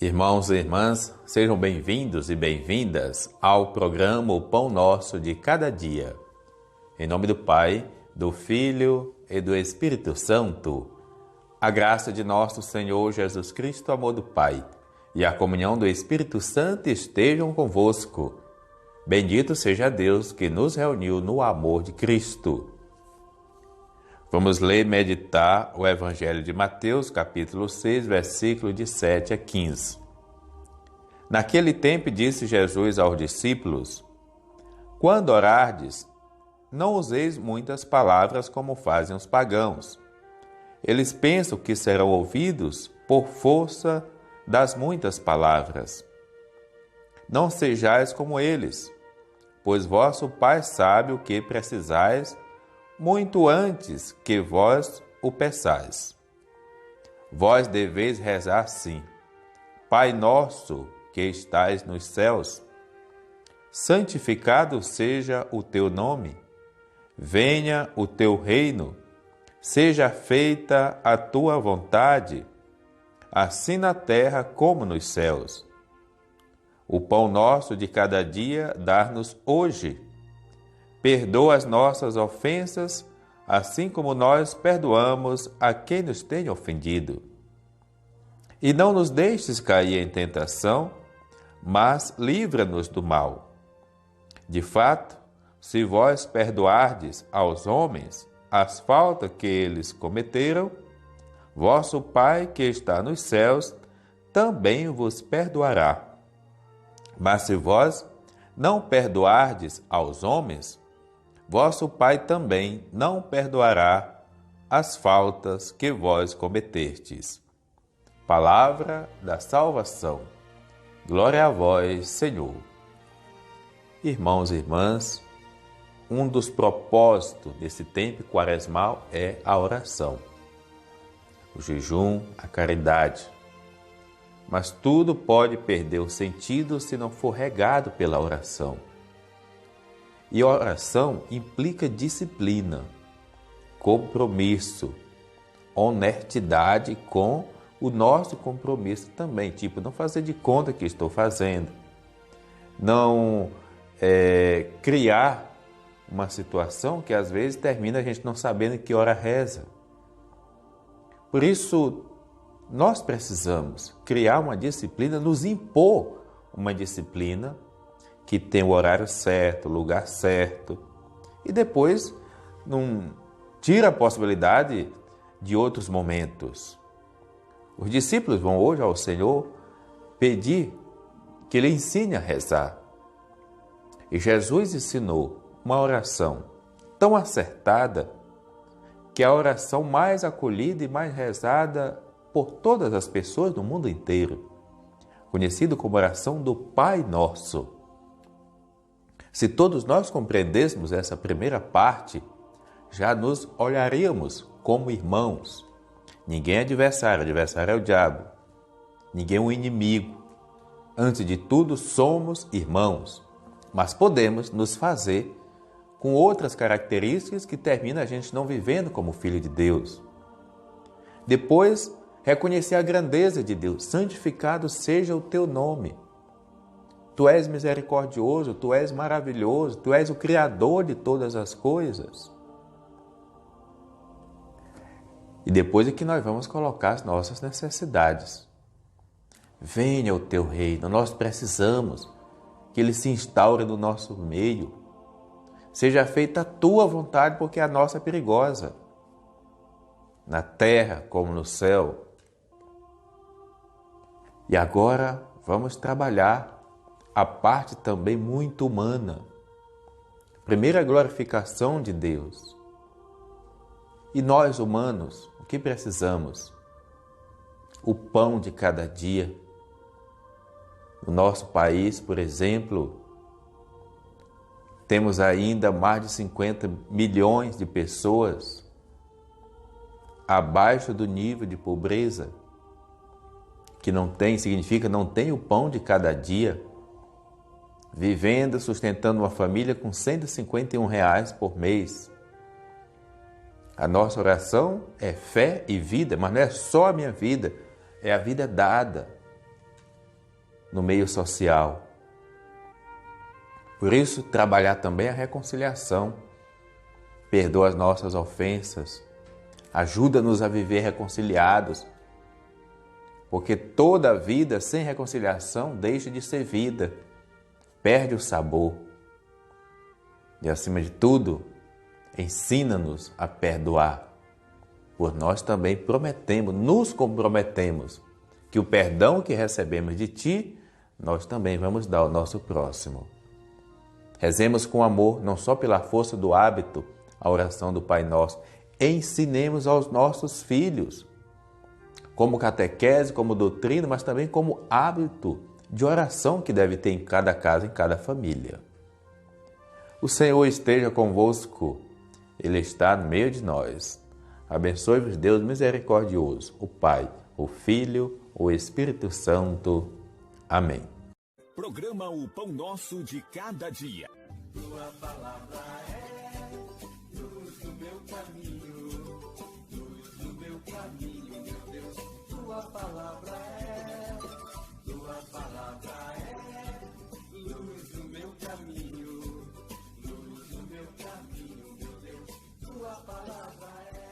Irmãos e irmãs, sejam bem-vindos e bem-vindas ao programa O Pão Nosso de Cada Dia. Em nome do Pai, do Filho e do Espírito Santo, a graça de nosso Senhor Jesus Cristo, o amor do Pai e a comunhão do Espírito Santo estejam convosco. Bendito seja Deus que nos reuniu no amor de Cristo. Vamos ler e meditar o Evangelho de Mateus, capítulo 6, versículo de 7 a 15. Naquele tempo disse Jesus aos discípulos: Quando orardes, não useis muitas palavras como fazem os pagãos. Eles pensam que serão ouvidos por força das muitas palavras. Não sejais como eles, pois vosso Pai sabe o que precisais muito antes que vós o peçais. Vós deveis rezar assim: Pai nosso que estais nos céus, santificado seja o teu nome, venha o teu reino, seja feita a tua vontade, assim na terra como nos céus. O pão nosso de cada dia dá-nos hoje. Perdoa as nossas ofensas, assim como nós perdoamos a quem nos tem ofendido. E não nos deixes cair em tentação, mas livra-nos do mal. De fato, se vós perdoardes aos homens as faltas que eles cometeram, vosso Pai que está nos céus também vos perdoará. Mas se vós não perdoardes aos homens, vosso Pai também não perdoará as faltas que vós cometerdes. Palavra da salvação. Glória a vós, Senhor. Irmãos e irmãs, um dos propósitos desse tempo quaresmal é a oração, o jejum, a caridade. Mas tudo pode perder o sentido se não for regado pela oração. E oração implica disciplina, compromisso, honestidade com o nosso compromisso também. Tipo, não fazer de conta que estou fazendo. Não criar uma situação que às vezes termina a gente não sabendo que hora reza. Por isso, nós precisamos criar uma disciplina, nos impor uma disciplina que tem o horário certo, o lugar certo, e depois não tira a possibilidade de outros momentos. Os discípulos vão hoje ao Senhor pedir que Ele ensine a rezar. E Jesus ensinou uma oração tão acertada que é a oração mais acolhida e mais rezada por todas as pessoas do mundo inteiro, conhecido como oração do Pai Nosso. Se todos nós compreendêssemos essa primeira parte, já nos olharíamos como irmãos. Ninguém é adversário, adversário é o diabo. Ninguém é um inimigo. Antes de tudo, somos irmãos. Mas podemos nos fazer com outras características que terminam a gente não vivendo como filho de Deus. Depois, reconhecer a grandeza de Deus. Santificado seja o teu nome. Tu és misericordioso, Tu és maravilhoso, Tu és o Criador de todas as coisas. E depois é que nós vamos colocar as nossas necessidades. Venha o Teu reino, nós precisamos que Ele se instaure no nosso meio. Seja feita a Tua vontade, porque a nossa é perigosa. Na terra como no céu. E agora vamos trabalhar a parte também muito humana. Primeiro, a glorificação de Deus. E nós, humanos, o que precisamos? O pão de cada dia. No nosso país, por exemplo, temos ainda mais de 50 milhões de pessoas abaixo do nível de pobreza, que não tem, significa não tem o pão de cada dia, vivendo, sustentando uma família com R$ 151 por mês. A nossa oração é fé e vida, mas não é só a minha vida, é a vida dada. no meio social. Por isso, trabalhar também a reconciliação. Perdoa as nossas ofensas, ajuda-nos a viver reconciliados, porque toda vida sem reconciliação deixa de ser vida, perde o sabor. E acima de tudo, ensina-nos a perdoar, pois nós também prometemos, nos comprometemos, que o perdão que recebemos de Ti, nós também vamos dar ao nosso próximo. Rezemos com amor, não só pela força do hábito, a oração do Pai Nosso. Ensinemos aos nossos filhos, como catequese, como doutrina, mas também como hábito de oração que deve ter em cada casa, em cada família. O Senhor esteja convosco, Ele está no meio de nós. Abençoe-vos Deus misericordioso, o Pai, o Filho, o Espírito Santo. Amém. Programa O Pão Nosso de Cada Dia. Tua palavra é luz do meu caminho, luz do meu caminho, meu Deus. Tua palavra